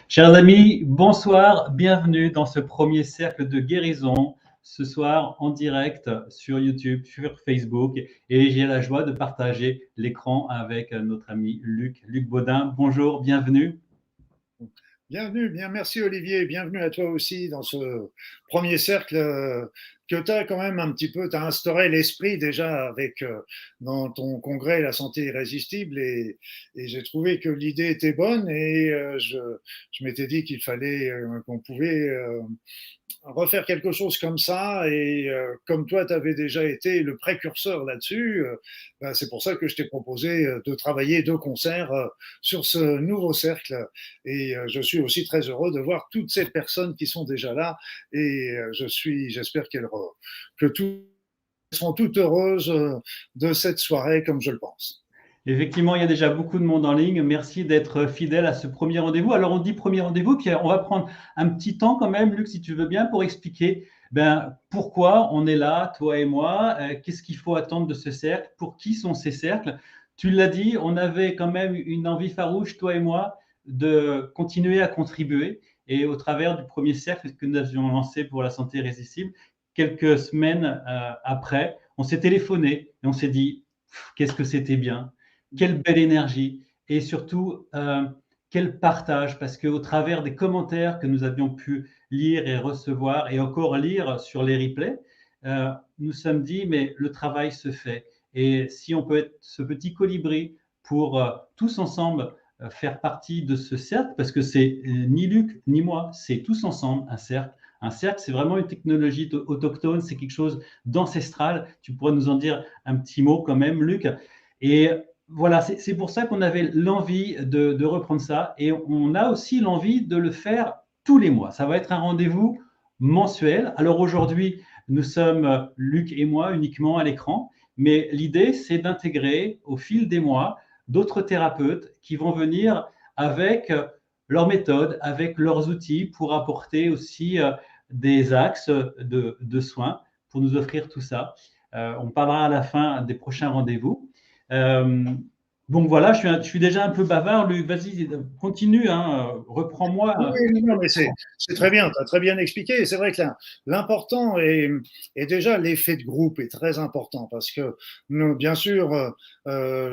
Chers amis, bonsoir, bienvenue dans ce premier cercle de guérison, ce soir en direct sur YouTube, sur Facebook, et j'ai la joie de partager l'écran avec notre ami Luc Baudin. Bonjour, bienvenue. Bienvenue, bien merci Olivier, bienvenue à toi aussi dans ce premier cercle que tu as quand même un petit peu, tu as instauré l'esprit déjà avec dans ton congrès La santé irrésistible et j'ai trouvé que l'idée était bonne et je m'étais dit qu'il fallait qu'on pouvait refaire quelque chose comme ça et comme toi tu avais déjà été le précurseur là-dessus, ben, c'est pour ça que je t'ai proposé de travailler de concert sur ce nouveau cercle et je suis aussi très heureux de voir toutes ces personnes qui sont déjà là et j'espère que toutes seront toutes heureuses de cette soirée comme je le pense. Effectivement, il y a déjà beaucoup de monde en ligne. Merci d'être fidèle à ce premier rendez-vous. Alors, on dit premier rendez-vous, puis on va prendre un petit temps quand même, Luc, si tu veux bien, pour expliquer pourquoi on est là, toi et moi, qu'est-ce qu'il faut attendre de ce cercle, pour qui sont ces cercles. Tu l'as dit, on avait quand même une envie farouche, toi et moi, de continuer à contribuer. Et au travers du premier cercle que nous avions lancé pour la santé irrésistible, quelques semaines après, on s'est téléphoné et on s'est dit, qu'est-ce que c'était bien. Quelle belle énergie et surtout quel partage, parce qu'au travers des commentaires que nous avions pu lire et recevoir et encore lire sur les replays, nous sommes dit mais le travail se fait et si on peut être ce petit colibri pour tous ensemble faire partie de ce cercle, parce que c'est ni Luc ni moi, c'est tous ensemble un cercle. Un cercle, c'est vraiment une technologie autochtone, c'est quelque chose d'ancestral. Tu pourrais nous en dire un petit mot quand même, Luc. Et voilà, c'est pour ça qu'on avait l'envie de reprendre ça et on a aussi l'envie de le faire tous les mois. Ça va être un rendez-vous mensuel. Alors aujourd'hui, nous sommes Luc et moi uniquement à l'écran, mais l'idée, c'est d'intégrer au fil des mois d'autres thérapeutes qui vont venir avec leurs méthodes, avec leurs outils pour apporter aussi des axes de soins pour nous offrir tout ça. On parlera à la fin des prochains rendez-vous. Donc voilà, je suis déjà un peu bavard. Luc, vas-y, continue, hein, reprends-moi. Oui, non, mais c'est très bien, tu as très bien expliqué. C'est vrai que l'important est déjà l'effet de groupe est très important parce que nous, bien sûr,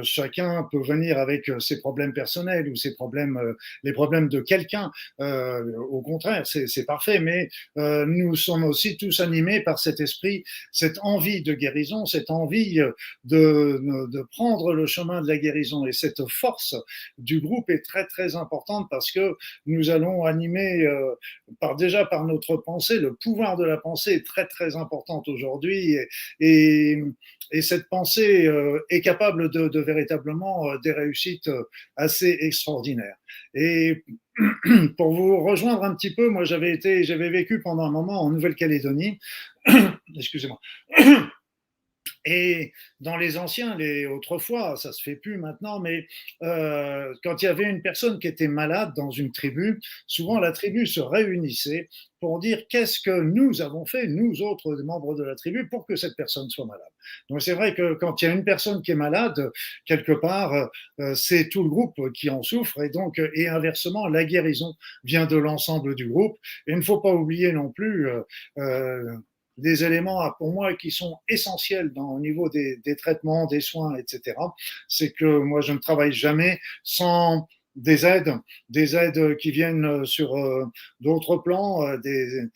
chacun peut venir avec ses problèmes personnels ou ses problèmes, les problèmes de quelqu'un. Au contraire, c'est parfait, mais nous sommes aussi tous animés par cet esprit, cette envie de guérison, cette envie de prendre le chemin de la guérison et cette force du groupe est très très importante parce que nous allons animer déjà par notre pensée. Le pouvoir de la pensée est très très importante aujourd'hui et cette pensée est capable de véritablement des réussites assez extraordinaires. Et pour vous rejoindre un petit peu, moi j'avais vécu pendant un moment en Nouvelle-Calédonie. Excusez-moi. Et dans les anciens, autrefois, ça se fait plus maintenant, mais quand il y avait une personne qui était malade dans une tribu, souvent la tribu se réunissait pour dire qu'est-ce que nous avons fait, nous autres membres de la tribu, pour que cette personne soit malade. Donc c'est vrai que quand il y a une personne qui est malade, quelque part, c'est tout le groupe qui en souffre, et inversement, la guérison vient de l'ensemble du groupe. Et il ne faut pas oublier non plus des éléments pour moi qui sont essentiels au niveau des traitements, des soins, etc. C'est que moi je ne travaille jamais sans des aides qui viennent sur d'autres plans, des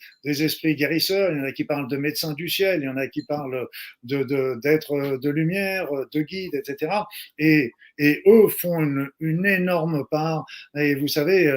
esprits guérisseurs. Il y en a qui parlent de médecins du ciel, il y en a qui parlent d'êtres de lumière, de guides, etc. Et eux font une énorme part. Et vous savez,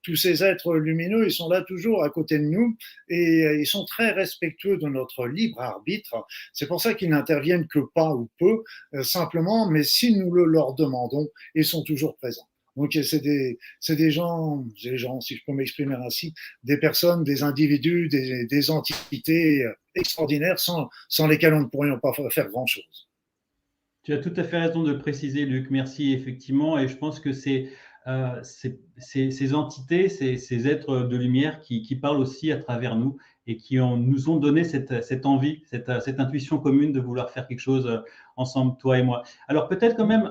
tous ces êtres lumineux, ils sont là toujours à côté de nous et ils sont très respectueux de notre libre arbitre. C'est pour ça qu'ils n'interviennent que pas ou peu, simplement, mais si nous le leur demandons, ils sont toujours présents. Donc c'est des gens, si je peux m'exprimer ainsi, des personnes, des individus, des entités extraordinaires sans lesquelles on ne pourrait pas faire grand-chose. Tu as tout à fait raison de le préciser, Luc. Merci, effectivement. Et je pense que c'est ces entités, ces êtres de lumière qui parlent aussi à travers nous et qui nous ont donné cette envie, cette intuition commune de vouloir faire quelque chose ensemble, toi et moi. Alors peut-être quand même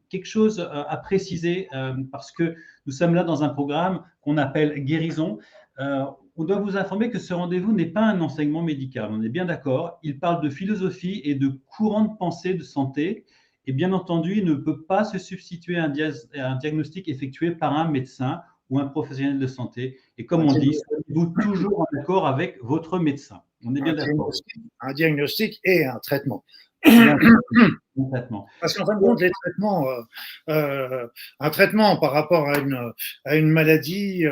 quelque chose à préciser, parce que nous sommes là dans un programme qu'on appelle Guérison. On doit vous informer que ce rendez-vous n'est pas un enseignement médical, on est bien d'accord. Il parle de philosophie et de courants de pensée de santé. Et bien entendu, il ne peut pas se substituer à un diagnostic effectué par un médecin ou un professionnel de santé. Et comme on dit, soyez-vous toujours en accord avec votre médecin. On est bien d'accord. Un diagnostic et un traitement. Complètement. Parce qu'en fin de compte, les traitements, un traitement par rapport à une maladie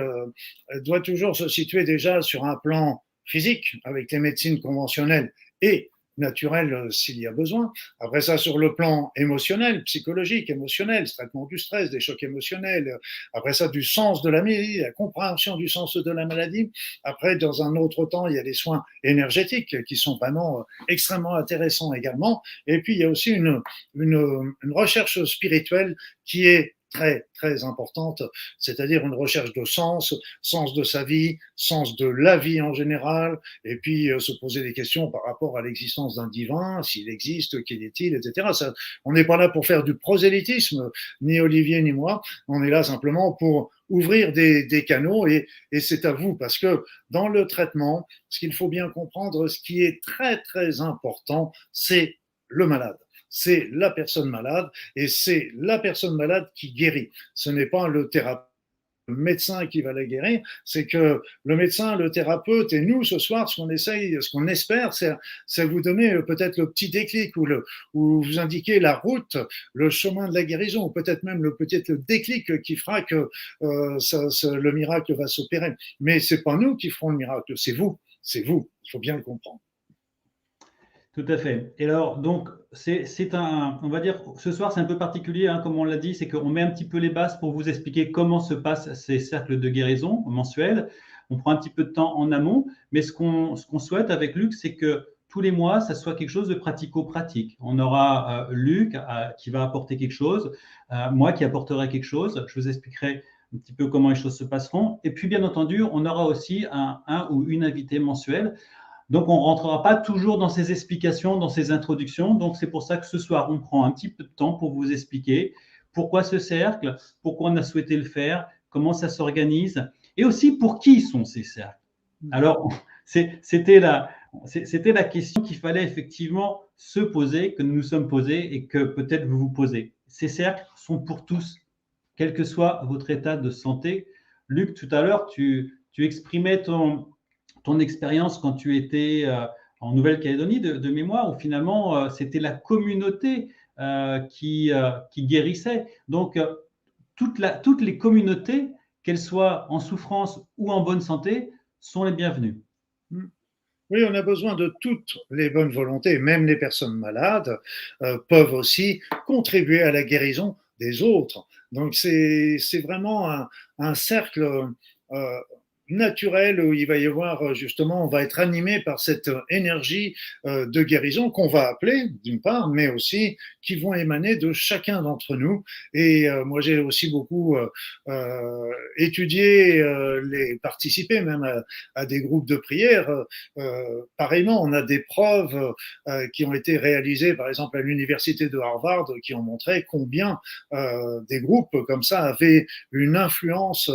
doit toujours se situer déjà sur un plan physique, avec les médecines conventionnelles et naturelles s'il y a besoin. Après ça, sur le plan émotionnel, psychologique, émotionnel, traitement du stress, des chocs émotionnels. Après ça, du sens de la maladie, la compréhension du sens de la maladie. Après, dans un autre temps, il y a les soins énergétiques qui sont vraiment extrêmement intéressants également. Et puis, il y a aussi une recherche spirituelle qui est très, très importante, c'est-à-dire une recherche de sens, sens de sa vie, sens de la vie en général, et puis se poser des questions par rapport à l'existence d'un divin, s'il existe, quel est-il, etc. Ça, on n'est pas là pour faire du prosélytisme, ni Olivier ni moi, on est là simplement pour ouvrir des canaux, et c'est à vous, parce que dans le traitement, ce qu'il faut bien comprendre, ce qui est très, très important, c'est le malade. C'est la personne malade, et c'est la personne malade qui guérit. Ce n'est pas le thérapeute, le médecin qui va la guérir, c'est que le médecin, le thérapeute et nous, ce soir, ce qu'on essaye, ce qu'on espère, c'est vous donner peut-être le petit déclic ou vous indiquer la route, le chemin de la guérison, ou peut-être même peut-être le déclic qui fera que le miracle va s'opérer. Mais c'est pas nous qui ferons le miracle, c'est vous. C'est vous. Il faut bien le comprendre. Tout à fait. Et alors, donc, on va dire, ce soir, c'est un peu particulier, hein, comme on l'a dit, c'est qu'on met un petit peu les bases pour vous expliquer comment se passent ces cercles de guérison mensuels. On prend un petit peu de temps en amont, mais ce qu'on souhaite avec Luc, c'est que tous les mois, ça soit quelque chose de pratico-pratique. On aura Luc qui va apporter quelque chose, moi qui apporterai quelque chose. Je vous expliquerai un petit peu comment les choses se passeront. Et puis, bien entendu, on aura aussi un ou une invitée mensuelle. Donc, on ne rentrera pas toujours dans ces explications, dans ces introductions. Donc, c'est pour ça que ce soir, on prend un petit peu de temps pour vous expliquer pourquoi ce cercle, pourquoi on a souhaité le faire, comment ça s'organise, et aussi pour qui sont ces cercles. Alors, c'était la question qu'il fallait effectivement se poser, que nous nous sommes posés et que peut-être vous vous posez. Ces cercles sont pour tous, quel que soit votre état de santé. Luc, tout à l'heure, tu exprimais ton expérience quand tu étais en Nouvelle-Calédonie de mémoire, où finalement c'était la communauté qui guérissait. Donc toutes les communautés, qu'elles soient en souffrance ou en bonne santé, sont les bienvenues. Oui, on a besoin de toutes les bonnes volontés, même les personnes malades peuvent aussi contribuer à la guérison des autres. Donc c'est vraiment un cercle naturel où il va y avoir justement, on va être animé par cette énergie de guérison qu'on va appeler d'une part, mais aussi qui vont émaner de chacun d'entre nous. Et moi j'ai aussi beaucoup étudié, participé même à des groupes de prière. Pareillement, on a des preuves qui ont été réalisées, par exemple à l'université de Harvard, qui ont montré combien des groupes comme ça avaient une influence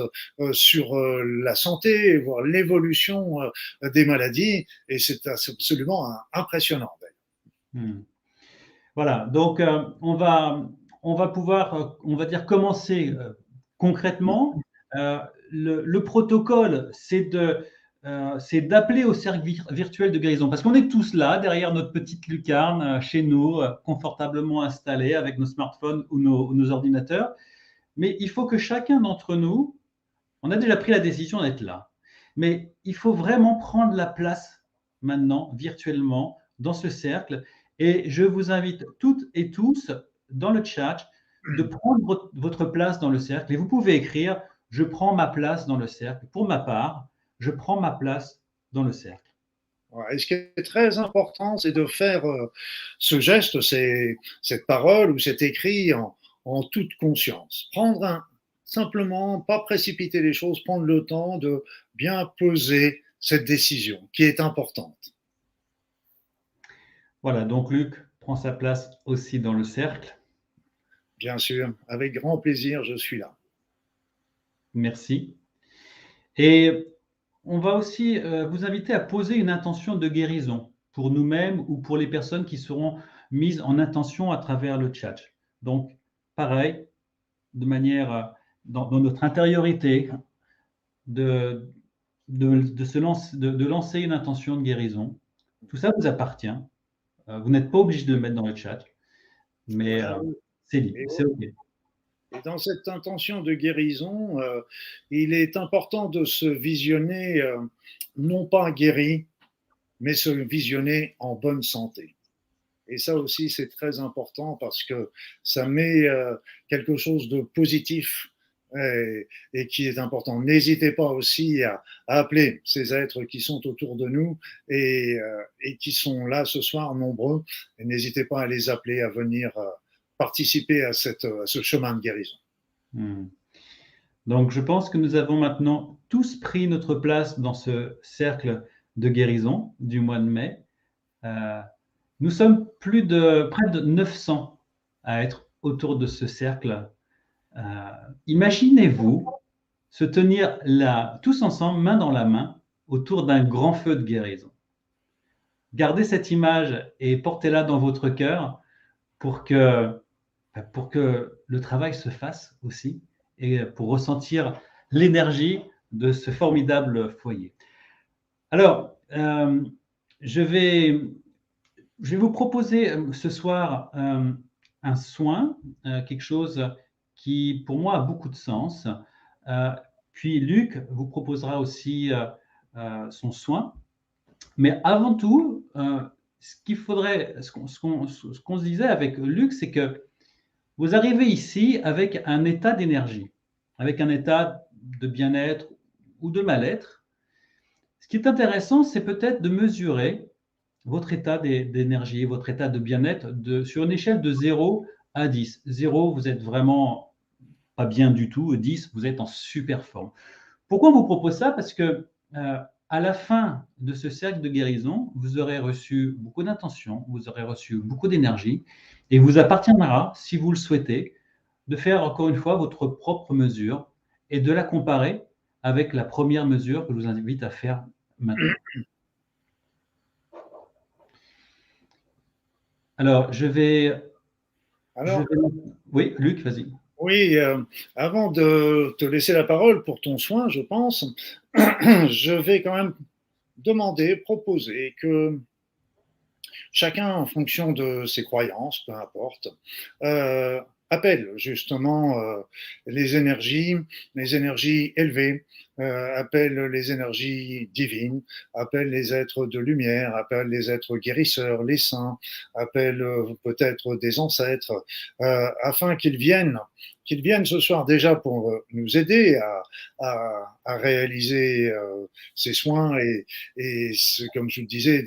sur la santé, voire l'évolution des maladies, et c'est absolument impressionnant. Voilà, donc on va pouvoir, on va dire, commencer concrètement. Le protocole, c'est d'appeler au cercle virtuel de guérison, parce qu'on est tous là, derrière notre petite lucarne, chez nous, confortablement installés avec nos smartphones ou nos ordinateurs. Mais il faut que chacun d'entre nous, on a déjà pris la décision d'être là, mais il faut vraiment prendre la place maintenant, virtuellement, dans ce cercle. Et je vous invite toutes et tous, dans le chat, de prendre votre place dans le cercle. Et vous pouvez écrire « Je prends ma place dans le cercle ». Pour ma part, je prends ma place dans le cercle. Voilà. Et ce qui est très important, c'est de faire ce geste, cette parole ou cet écrit en toute conscience. Simplement, pas précipiter les choses, prendre le temps de bien peser cette décision qui est importante. Voilà, donc Luc prend sa place aussi dans le cercle. Bien sûr, avec grand plaisir, je suis là. Merci. Et on va aussi vous inviter à poser une intention de guérison pour nous-mêmes ou pour les personnes qui seront mises en intention à travers le chat. Donc, pareil, de manière dans notre intériorité, de, de lancer une intention de guérison. Tout ça vous appartient. Vous n'êtes pas obligé de le mettre dans le chat, mais Voilà. c'est libre, Et, c'est OK. et dans cette intention de guérison, il est important de se visionner non pas guéri, mais se visionner en bonne santé. Et ça aussi, c'est très important parce que ça met quelque chose de positif et qui est important. N'hésitez pas aussi à appeler ces êtres qui sont autour de nous et qui sont là ce soir nombreux. Et n'hésitez pas à les appeler, à venir participer à ce chemin de guérison. Donc, je pense que nous avons maintenant tous pris notre place dans ce cercle de guérison du mois de mai. Nous sommes près de 900 à être autour de ce cercle. Imaginez-vous se tenir là, tous ensemble, main dans la main, autour d'un grand feu de guérison. Gardez cette image et portez-la dans votre cœur pour que le travail se fasse aussi et pour ressentir l'énergie de ce formidable foyer. Alors, je vais vous proposer ce soir un soin, quelque chose qui, pour moi, a beaucoup de sens. Puis Luc vous proposera aussi son soin. Mais avant tout, ce qu'on se disait avec Luc, c'est que vous arrivez ici avec un état d'énergie, avec un état de bien-être ou de mal-être. Ce qui est intéressant, c'est peut-être de mesurer votre état d'énergie, votre état de bien-être sur une échelle de 0 à 10. 0, vous êtes vraiment pas bien du tout. 10, vous êtes en super forme. Pourquoi on vous propose ça? Parce que à la fin de ce cercle de guérison, vous aurez reçu beaucoup d'intentions, vous aurez reçu beaucoup d'énergie, et il vous appartiendra, si vous le souhaitez, de faire encore une fois votre propre mesure et de la comparer avec la première mesure que je vous invite à faire maintenant. Alors, Oui, Luc, vas-y. Oui, avant de te laisser la parole pour ton soin, je pense, je vais quand même proposer que chacun, en fonction de ses croyances, peu importe, appelle justement les énergies élevées, appelle les énergies divines, appelle les êtres de lumière, appelle les êtres guérisseurs, les saints, appelle peut-être des ancêtres, afin qu'ils viennent ce soir déjà pour nous aider à réaliser ces soins et comme je le disais,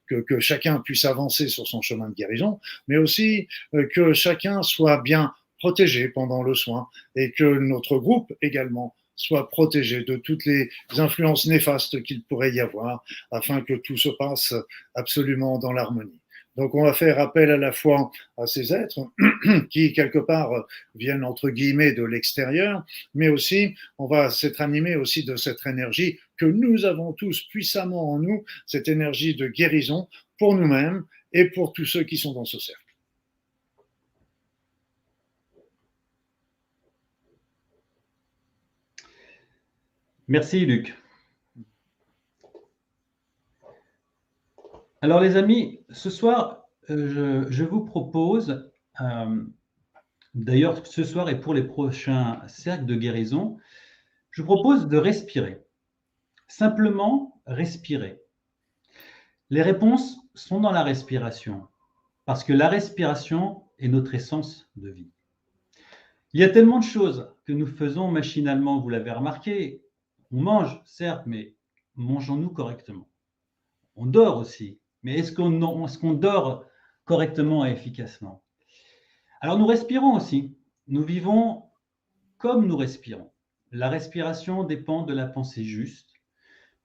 que chacun puisse avancer sur son chemin de guérison, mais aussi que chacun soit bien protégé pendant le soin et que notre groupe également soit protégé de toutes les influences néfastes qu'il pourrait y avoir afin que tout se passe absolument dans l'harmonie. Donc on va faire appel à la fois à ces êtres qui quelque part viennent entre guillemets de l'extérieur, mais aussi on va s'être animé aussi de cette énergie que nous avons tous puissamment en nous, cette énergie de guérison pour nous-mêmes et pour tous ceux qui sont dans ce cercle. Merci Luc. Alors les amis, ce soir, je vous propose, d'ailleurs ce soir et pour les prochains cercles de guérison, je vous propose de respirer. Simplement respirer. Les réponses sont dans la respiration, parce que la respiration est notre essence de vie. Il y a tellement de choses que nous faisons machinalement, vous l'avez remarqué, on mange, certes, mais mangeons-nous correctement? On dort aussi. Mais est-ce qu'on dort correctement et efficacement? Alors nous respirons aussi. Nous vivons comme nous respirons. La respiration dépend de la pensée juste,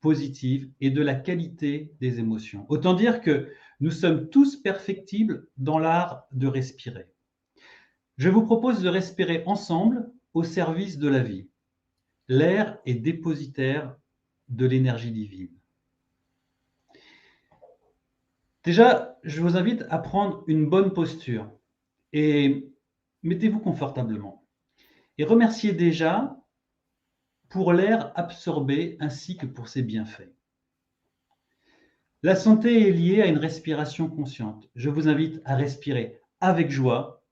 positive et de la qualité des émotions. Autant dire que nous sommes tous perfectibles dans l'art de respirer. Je vous propose de respirer ensemble au service de la vie. L'air est dépositaire de l'énergie divine. Déjà, je vous invite à prendre une bonne posture et mettez-vous confortablement. Et remerciez déjà pour l'air absorbé ainsi que pour ses bienfaits. La santé est liée à une respiration consciente. Je vous invite à respirer avec joie,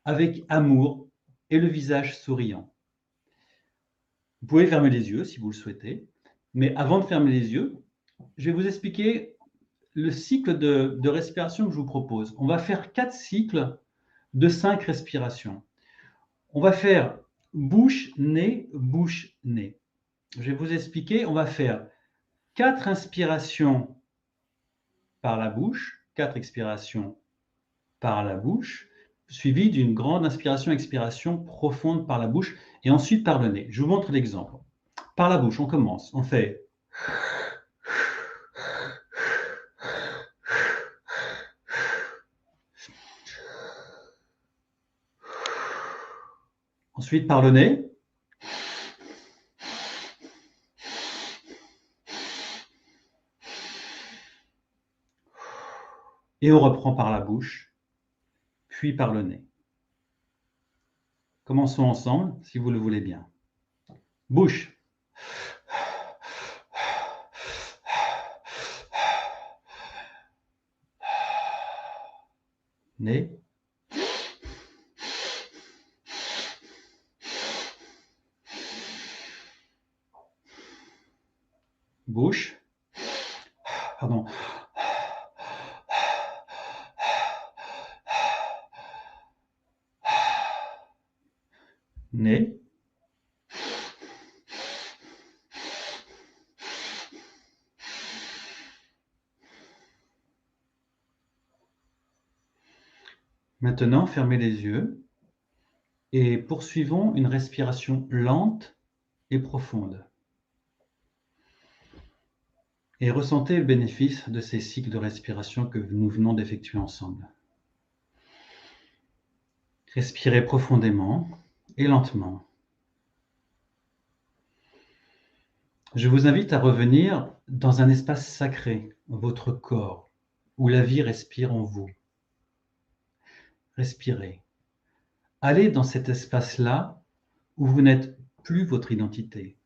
avec amour et le visage souriant. Vous pouvez fermer les yeux si vous le souhaitez, mais avant de fermer les yeux, je vais vous expliquer le cycle de respiration que je vous propose. On va faire 4 cycles de 5 respirations. On va faire bouche-nez, bouche-nez. Je vais vous expliquer, on va faire 4 inspirations par la bouche, 4 expirations par la bouche, suivies d'une grande inspiration-expiration profonde par la bouche et ensuite par le nez. Je vous montre l'exemple. Par la bouche, on commence. On fait. Ensuite par le nez. Et on reprend par la bouche, puis par le nez. Commençons ensemble, si vous le voulez bien. Bouche. Nez. Bouche. Pardon. Nez. Maintenant, fermez les yeux et poursuivons une respiration lente et profonde. Et ressentez le bénéfice de ces cycles de respiration que nous venons d'effectuer ensemble. Respirez profondément et lentement. Je vous invite à revenir dans un espace sacré, votre corps, où la vie respire en vous. Respirez. Allez dans cet espace-là où vous n'êtes plus votre identité,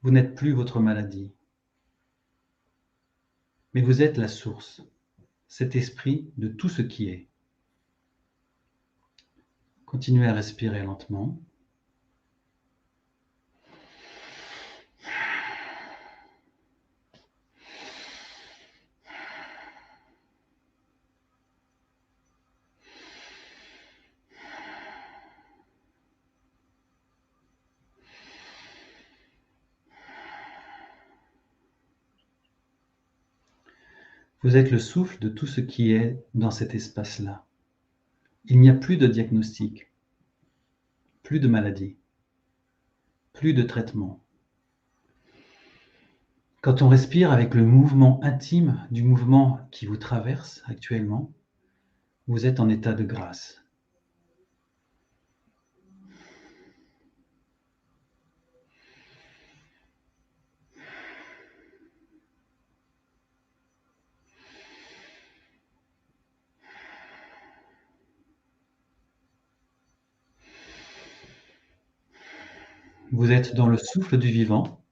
vous n'êtes plus votre maladie, mais vous êtes la source, cet esprit de tout ce qui est. Continuez à respirer lentement. Vous êtes le souffle de tout ce qui est dans cet espace-là. Il n'y a plus de diagnostic, plus de maladie, plus de traitement. Quand on respire avec le mouvement intime du mouvement qui vous traverse actuellement, vous êtes en état de grâce. Vous êtes dans le souffle du vivant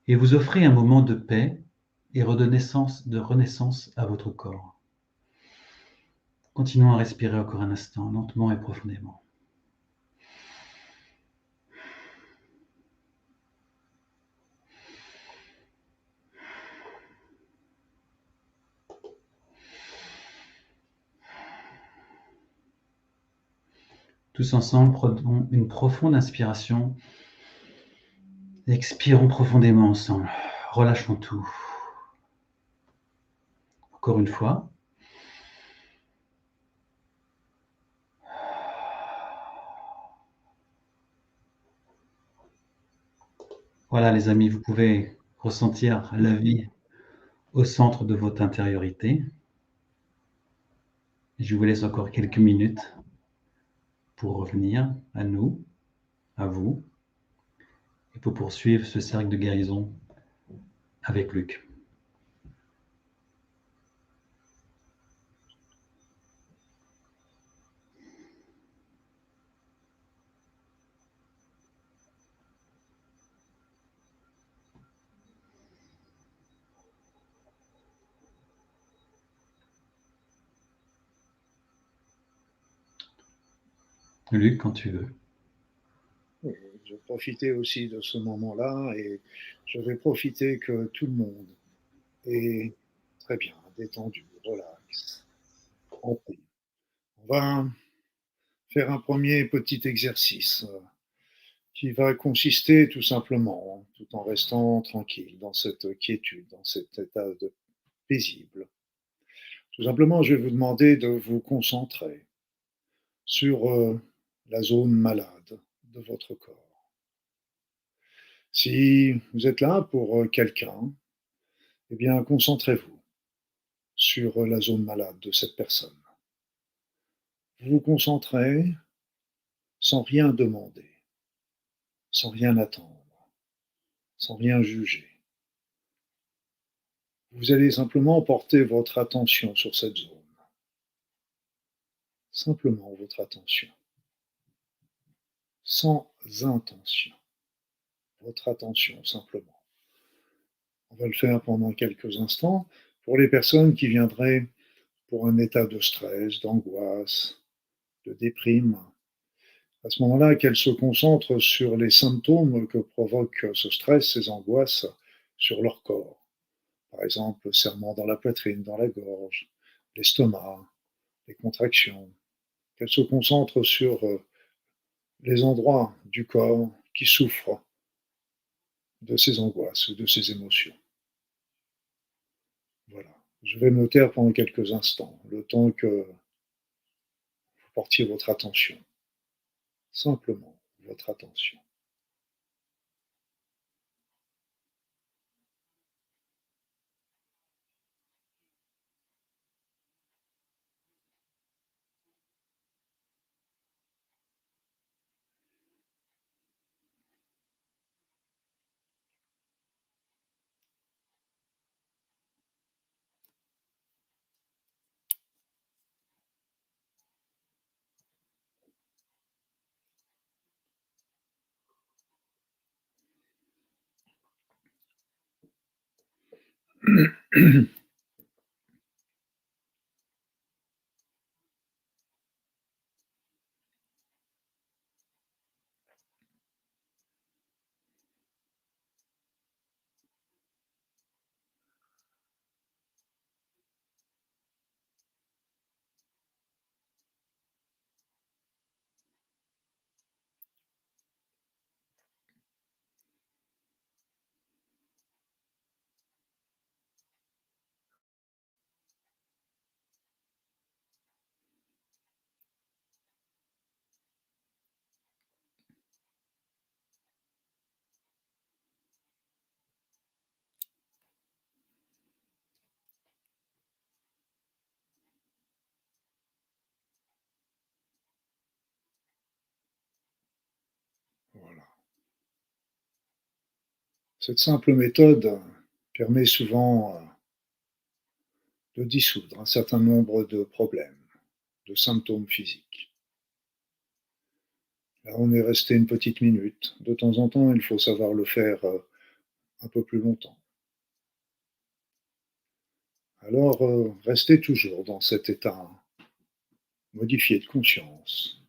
et vous offrez un moment de paix et de renaissance à votre corps. Continuons à respirer encore un instant, lentement et profondément. Tous ensemble, prenons une profonde inspiration. Expirons profondément ensemble. Relâchons tout. Encore une fois. Voilà, les amis, vous pouvez ressentir la vie au centre de votre intériorité. Je vous laisse encore quelques minutes pour revenir à nous, à vous, et pour poursuivre ce cercle de guérison avec Luc. Luc, quand tu veux. Je vais profiter aussi de ce moment-là et je vais profiter que tout le monde est très bien, détendu, relax, en paix. On va faire un premier petit exercice qui va consister tout simplement, tout en restant tranquille, dans cette quiétude, dans cet état de paisible. Tout simplement, je vais vous demander de vous concentrer sur la zone malade de votre corps. Si vous êtes là pour quelqu'un, eh bien, concentrez-vous sur la zone malade de cette personne. Vous vous concentrez sans rien demander, sans rien attendre, sans rien juger. Vous allez simplement porter votre attention sur cette zone. Simplement votre attention. Sans intention. Votre attention, simplement. On va le faire pendant quelques instants pour les personnes qui viendraient pour un état de stress, d'angoisse, de déprime. À ce moment-là, qu'elles se concentrent sur les symptômes que provoque ce stress, ces angoisses sur leur corps. Par exemple, le serrement dans la poitrine, dans la gorge, l'estomac, les contractions. Qu'elles se concentrent sur les endroits du corps qui souffrent de ces angoisses ou de ces émotions. Voilà. Je vais me taire pendant quelques instants, le temps que vous portiez votre attention. Simplement votre attention. Voilà. Cette simple méthode permet souvent de dissoudre un certain nombre de problèmes, de symptômes physiques. Là, on est resté une petite minute. De temps en temps, il faut savoir le faire un peu plus longtemps. Alors, restez toujours dans cet état modifié de conscience.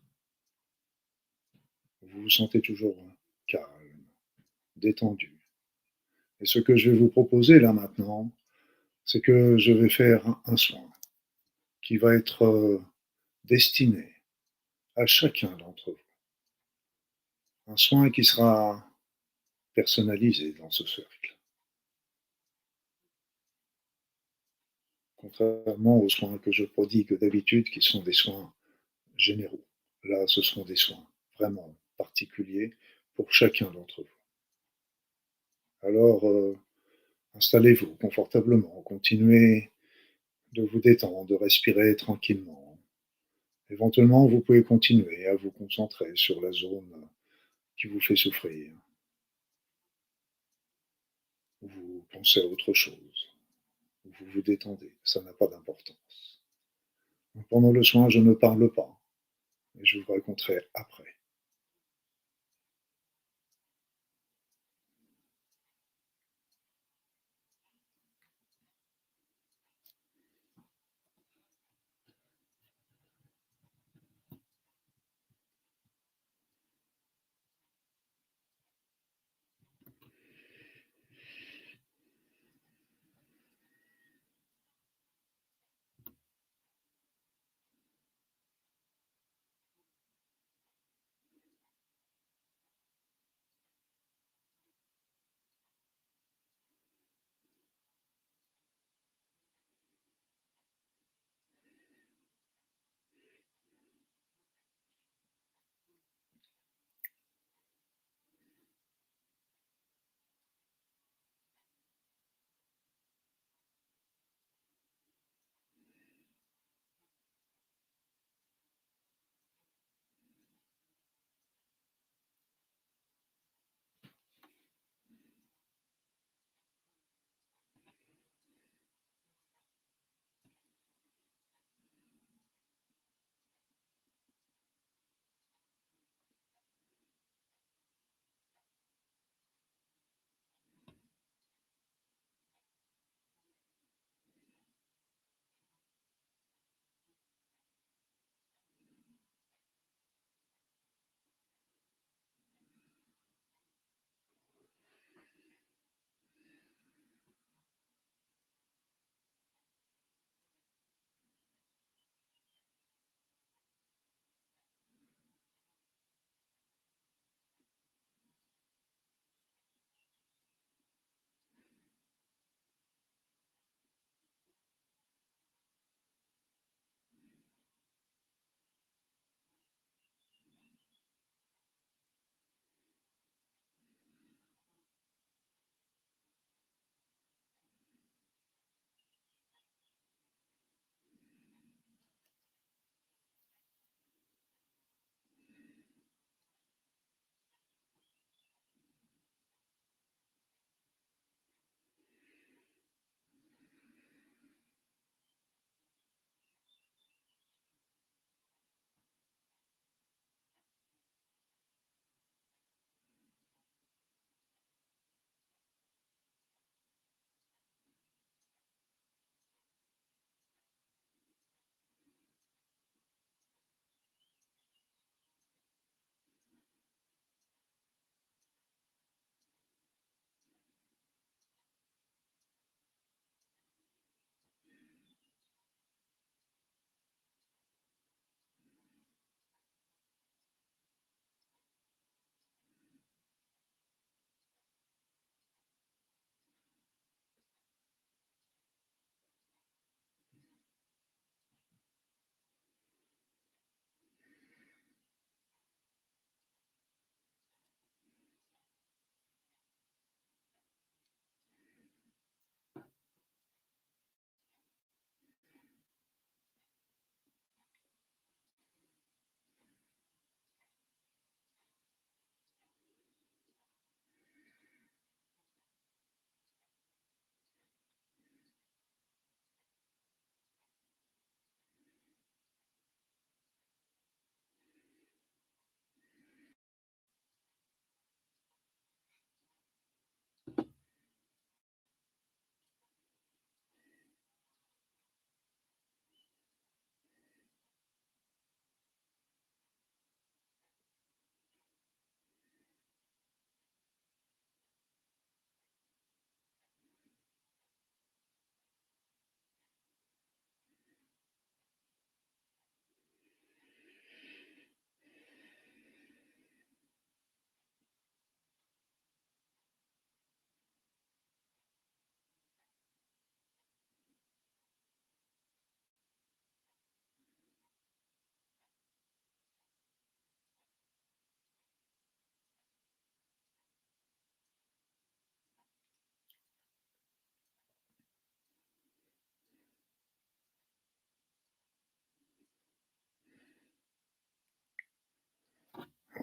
Vous vous sentez toujours calme, détendu. Et ce que je vais vous proposer là maintenant, c'est que je vais faire un soin qui va être destiné à chacun d'entre vous. Un soin qui sera personnalisé dans ce cercle. contrairement aux soins que je prodigue d'habitude, qui sont des soins généraux. Là, ce sont des soins vraiment particuliers pour chacun d'entre vous. Alors, installez-vous confortablement, continuez de vous détendre, de respirer tranquillement. Éventuellement, vous pouvez continuer à vous concentrer sur la zone qui vous fait souffrir. Vous pensez à autre chose. Vous vous détendez. Ça n'a pas d'importance. Pendant le soin, je ne parle pas. Et je vous raconterai après.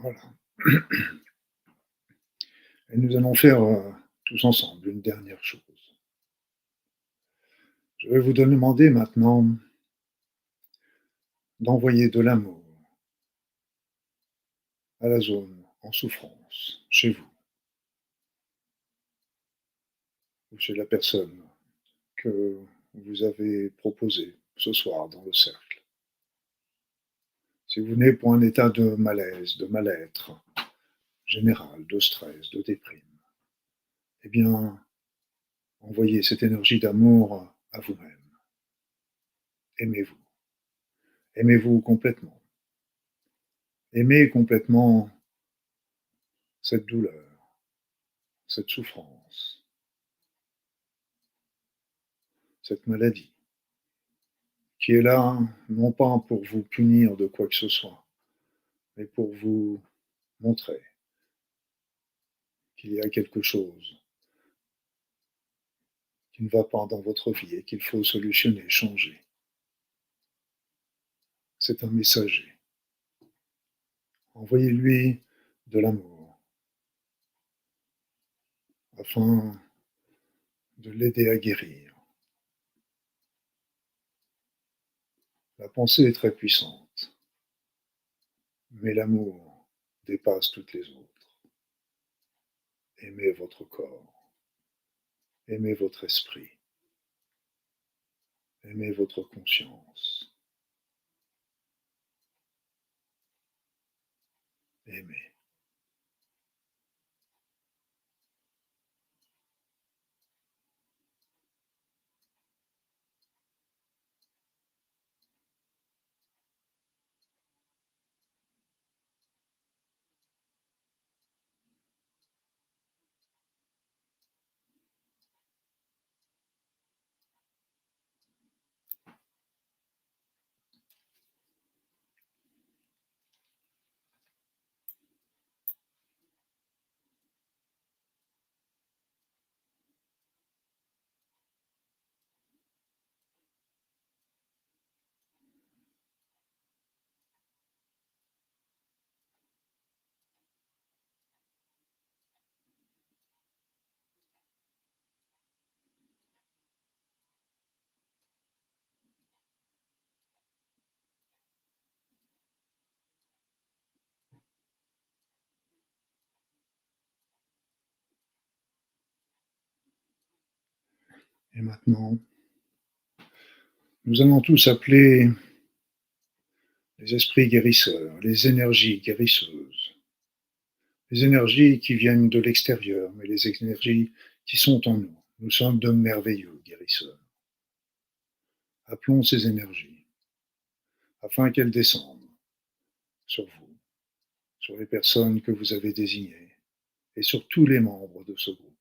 Voilà. Et nous allons faire tous ensemble une dernière chose. Je vais vous demander maintenant d'envoyer de l'amour à la zone en souffrance chez vous ou chez la personne que vous avez proposée ce soir dans le cercle. Si vous venez pour un état de malaise, de mal-être général, de stress, de déprime, eh bien, envoyez cette énergie d'amour à vous-même. Aimez-vous. Aimez-vous complètement. Aimez complètement cette douleur, cette souffrance, cette maladie, qui est là non pas pour vous punir de quoi que ce soit, mais pour vous montrer qu'il y a quelque chose qui ne va pas dans votre vie et qu'il faut solutionner, changer. C'est un messager. Envoyez-lui de l'amour afin de l'aider à guérir. La pensée est très puissante, mais l'amour dépasse toutes les autres. Aimez votre corps, aimez votre esprit, aimez votre conscience, aimez. Et maintenant, nous allons tous appeler les esprits guérisseurs, les énergies guérisseuses, les énergies qui viennent de l'extérieur, mais les énergies qui sont en nous. Nous sommes de merveilleux guérisseurs. Appelons ces énergies afin qu'elles descendent sur vous, sur les personnes que vous avez désignées et sur tous les membres de ce groupe.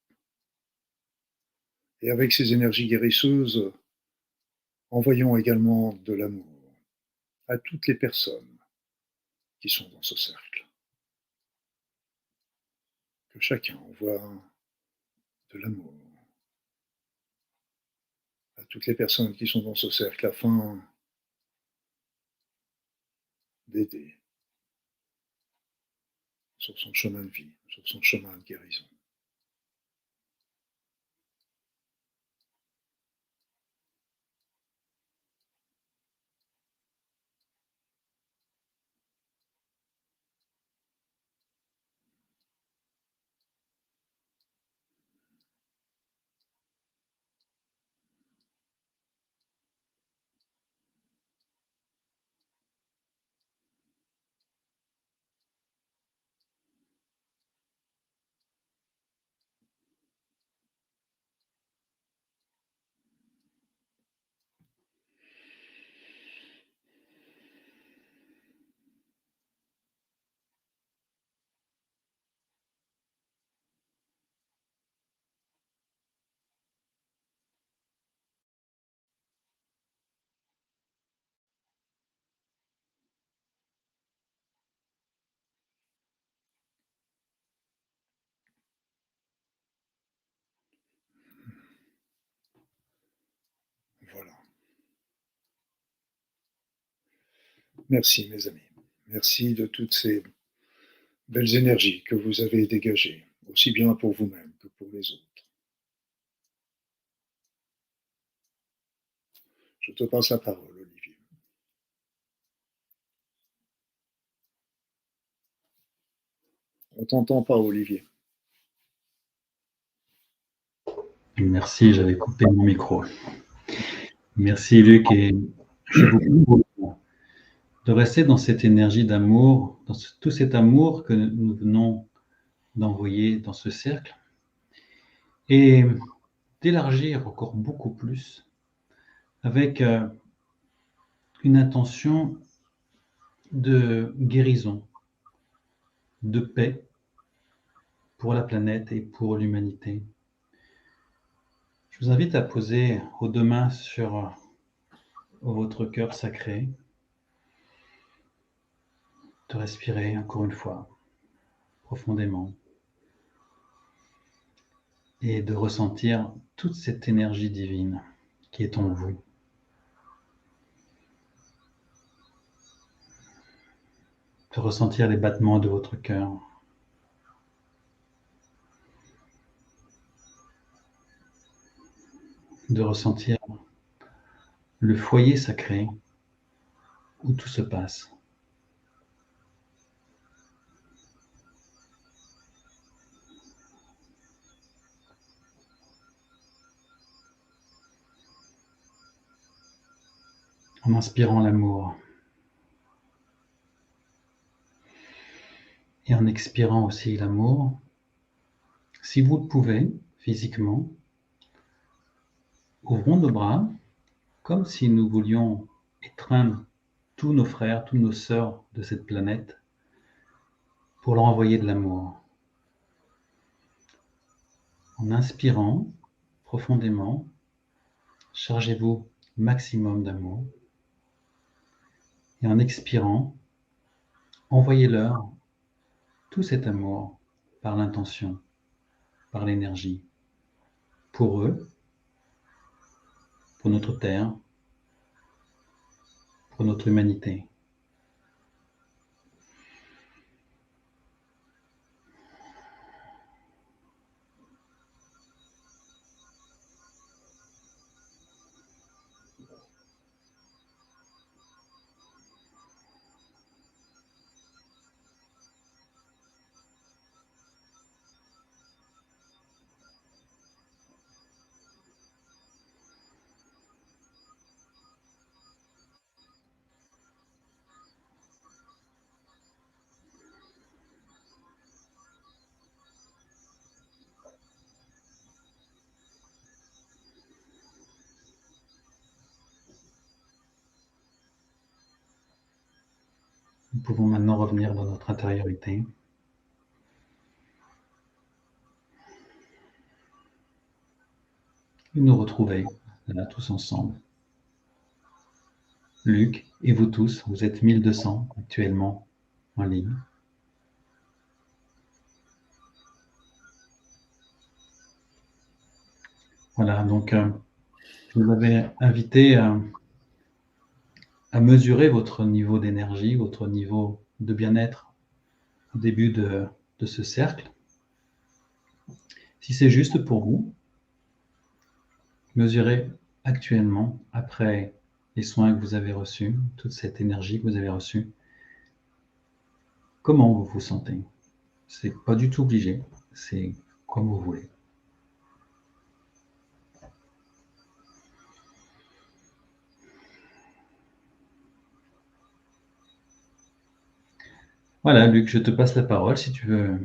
Et avec ces énergies guérisseuses, envoyons également de l'amour à toutes les personnes qui sont dans ce cercle. Que chacun envoie de l'amour à toutes les personnes qui sont dans ce cercle afin d'aider sur son chemin de vie, sur son chemin de guérison. Voilà. Merci mes amis. Merci de toutes ces belles énergies que vous avez dégagées, aussi bien pour vous-même que pour les autres. Je te passe la parole, Olivier. On t'entend pas, Olivier. Merci, j'avais coupé mon micro. Merci Luc, et je vous prie de rester dans cette énergie d'amour, dans tout cet amour que nous venons d'envoyer dans ce cercle, et d'élargir encore beaucoup plus avec une intention de guérison, de paix pour la planète et pour l'humanité. Je vous invite à poser vos deux mains sur votre cœur sacré, de respirer encore une fois profondément et de ressentir toute cette énergie divine qui est en vous. De ressentir les battements de votre cœur. De ressentir le foyer sacré où tout se passe. En inspirant l'amour. Et en expirant aussi l'amour. Si vous le pouvez, physiquement, ouvrons nos bras comme si nous voulions étreindre tous nos frères, toutes nos sœurs de cette planète pour leur envoyer de l'amour. En inspirant profondément, chargez-vous maximum d'amour. Et en expirant, envoyez-leur tout cet amour par l'intention, par l'énergie, pour eux, pour notre terre, pour notre humanité. Nous pouvons maintenant revenir dans notre intériorité. Et nous retrouver là tous ensemble. Luc et vous tous, vous êtes 1200 actuellement en ligne. Voilà, donc je vous avais invité à mesurer votre niveau d'énergie, votre niveau de bien-être au début de ce cercle. Si c'est juste pour vous, mesurez actuellement, après les soins que vous avez reçus, toute cette énergie que vous avez reçue, comment vous vous sentez. C'est pas du tout obligé, c'est comme vous voulez. Voilà, Luc, je te passe la parole si tu veux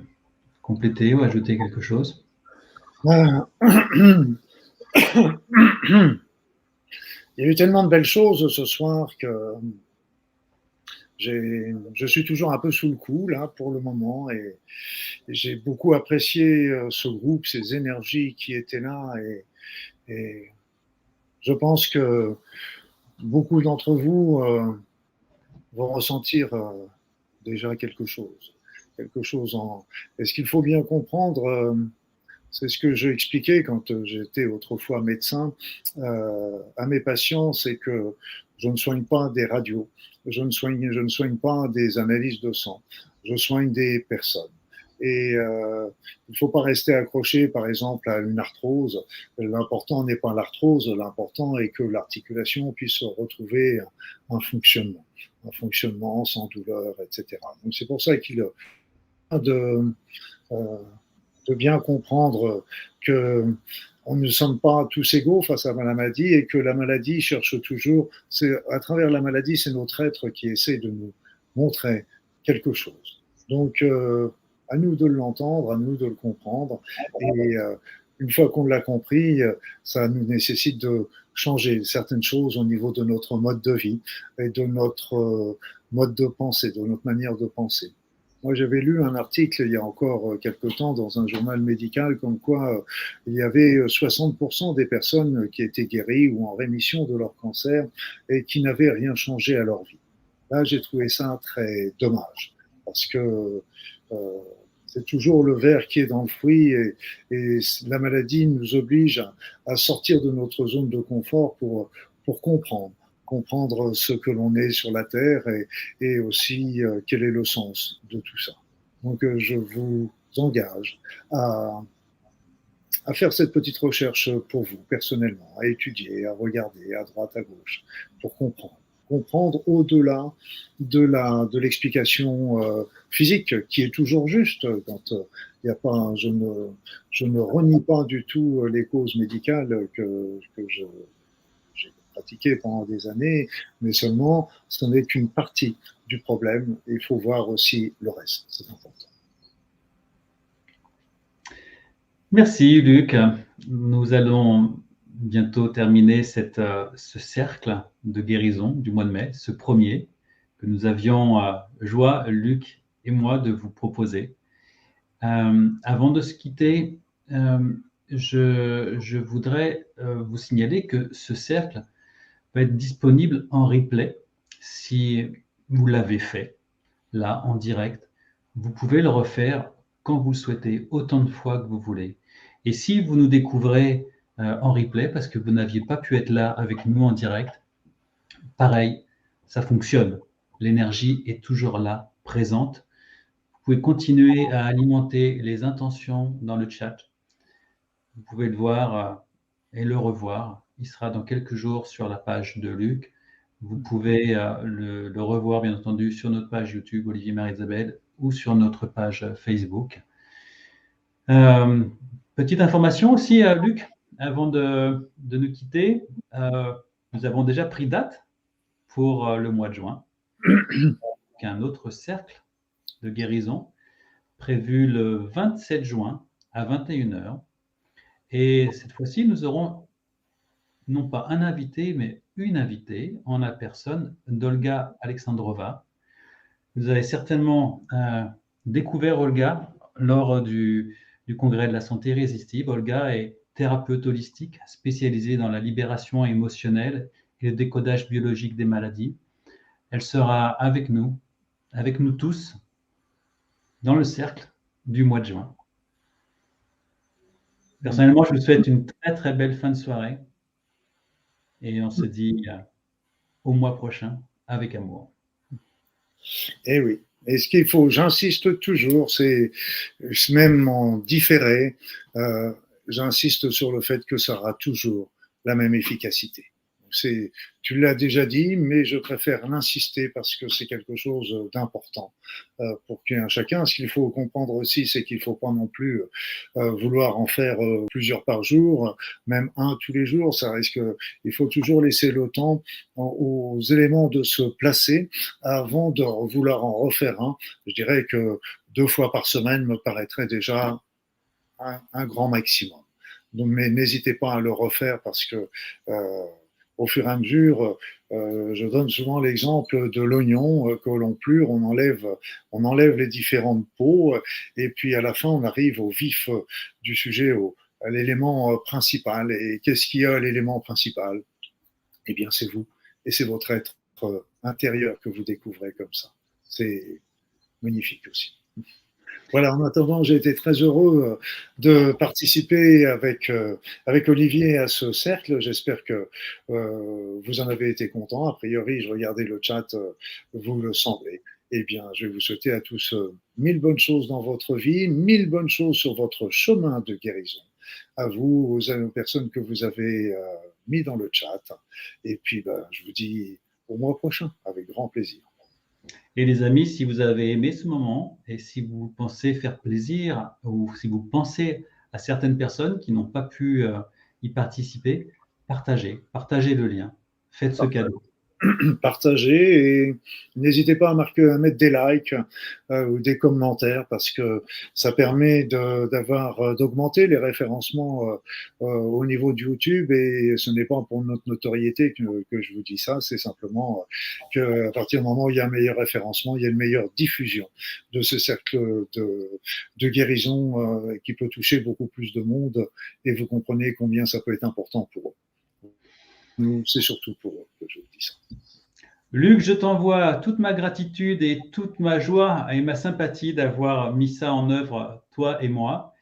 compléter ou ajouter quelque chose. Il y a eu tellement de belles choses ce soir que je suis toujours un peu sous le coup là pour le moment et j'ai beaucoup apprécié ce groupe, ces énergies qui étaient là et je pense que beaucoup d'entre vous vont ressentir déjà quelque chose en. Et ce qu'il faut bien comprendre, c'est ce que j'ai expliqué quand j'étais autrefois médecin à mes patients, c'est que je ne soigne pas des radios, je ne soigne pas des analyses de sang, je soigne des personnes. Et il ne faut pas rester accroché, par exemple, à une arthrose. L'important n'est pas l'arthrose, l'important est que l'articulation puisse retrouver un fonctionnement sans douleur, etc. Donc c'est pour ça qu'il de, euh, de bien comprendre que on ne sommes pas tous égaux face à la maladie et que la maladie cherche toujours, c'est à travers la maladie, c'est notre être qui essaie de nous montrer quelque chose. Donc, à nous de l'entendre, à nous de le comprendre. Et une fois qu'on l'a compris, ça nous nécessite de changer certaines choses au niveau de notre mode de vie et de notre mode de pensée, de notre manière de penser. Moi, j'avais lu un article il y a encore quelque temps dans un journal médical comme quoi il y avait 60% des personnes qui étaient guéries ou en rémission de leur cancer et qui n'avaient rien changé à leur vie. Là, j'ai trouvé ça très dommage parce que c'est toujours le verre qui est dans le fruit et la maladie nous oblige à sortir de notre zone de confort pour comprendre ce que l'on est sur la Terre et aussi quel est le sens de tout ça. Donc je vous engage à faire cette petite recherche pour vous, personnellement, à étudier, à regarder à droite, à gauche, pour comprendre au-delà de l'explication physique, qui est toujours juste. Quand il y a pas, je ne renie pas du tout les causes médicales que j'ai pratiquées pendant des années, mais seulement ce n'est qu'une partie du problème. Il faut voir aussi le reste, c'est important. Merci Luc. Nous allons bientôt terminer ce cercle de guérison du mois de mai, ce premier que nous avions joie, Luc et moi, de vous proposer. Avant de se quitter, je voudrais vous signaler que ce cercle va être disponible en replay si vous l'avez fait, là, en direct. Vous pouvez le refaire quand vous le souhaitez, autant de fois que vous voulez. Et si vous nous découvrez en replay parce que vous n'aviez pas pu être là avec nous en direct, pareil, ça fonctionne. L'énergie est toujours là, présente. Vous pouvez continuer à alimenter les intentions dans le chat. Vous pouvez le voir et le revoir. Il sera dans quelques jours sur la page de Luc. Vous pouvez le revoir, bien entendu, sur notre page YouTube, Olivier Marie-Isabelle, ou sur notre page Facebook. Petite information aussi, Luc, avant de nous quitter, nous avons déjà pris date pour le mois de juin. Un autre cercle de guérison prévu le 27 juin à 21h. Et cette fois-ci, nous aurons non pas un invité, mais une invitée en la personne d'Olga Alexandrova. Vous avez certainement découvert Olga lors du congrès de la santé irrésistible. Olga est thérapeute holistique spécialisée dans la libération émotionnelle et le décodage biologique des maladies. Elle sera avec nous tous, dans le cercle du mois de juin. Personnellement, je vous souhaite une très très belle fin de soirée et on se dit au mois prochain avec amour. Eh oui. Et ce qu'il faut, j'insiste toujours, c'est même en différé, j'insiste sur le fait que ça aura toujours la même efficacité. Tu l'as déjà dit, mais je préfère l'insister parce que c'est quelque chose d'important pour chacun. Ce qu'il faut comprendre aussi, c'est qu'il ne faut pas non plus vouloir en faire plusieurs par jour, même un tous les jours. Ça risque. Il faut toujours laisser le temps aux éléments de se placer avant de vouloir en refaire un. Je dirais que 2 fois par semaine me paraîtrait déjà un grand maximum. Donc, mais n'hésitez pas à le refaire parce que au fur et à mesure, je donne souvent l'exemple de l'oignon que l'on plure, on enlève les différentes peaux, et puis à la fin, on arrive au vif du sujet, à l'élément principal. Et qu'est-ce qu'il y a à l'élément principal? Eh bien, c'est vous, et c'est votre être intérieur que vous découvrez comme ça. C'est magnifique aussi. Voilà, en attendant, j'ai été très heureux de participer avec Olivier à ce cercle. J'espère que vous en avez été content. A priori, je regardais le chat, vous le semblez. Eh bien, je vais vous souhaiter à tous mille bonnes choses dans votre vie, mille bonnes choses sur votre chemin de guérison. À vous, aux personnes que vous avez mis dans le chat. Et puis, je vous dis au mois prochain, avec grand plaisir. Et les amis, si vous avez aimé ce moment et si vous pensez faire plaisir ou si vous pensez à certaines personnes qui n'ont pas pu y participer, partagez le lien, faites ce cadeau. Partagez et n'hésitez pas à mettre des likes ou des commentaires parce que ça permet d'augmenter les référencements au niveau de YouTube et ce n'est pas pour notre notoriété que je vous dis ça, c'est simplement qu'à partir du moment où il y a un meilleur référencement, il y a une meilleure diffusion de ce cercle de guérison qui peut toucher beaucoup plus de monde et vous comprenez combien ça peut être important pour eux. C'est surtout pour eux que je vous dis ça. Luc, je t'envoie toute ma gratitude et toute ma joie et ma sympathie d'avoir mis ça en œuvre, toi et moi.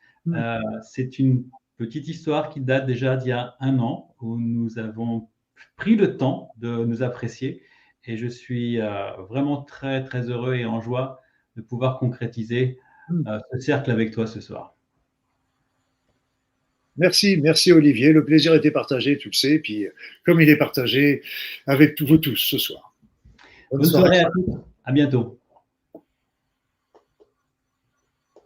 C'est une petite histoire qui date déjà d'il y a 1 an où nous avons pris le temps de nous apprécier et je suis vraiment très, très heureux et en joie de pouvoir concrétiser ce cercle avec toi ce soir. Merci Olivier. Le plaisir était partagé, tu le sais, puis comme il est partagé avec vous tous ce soir. Bonne soirée à tous. À bientôt.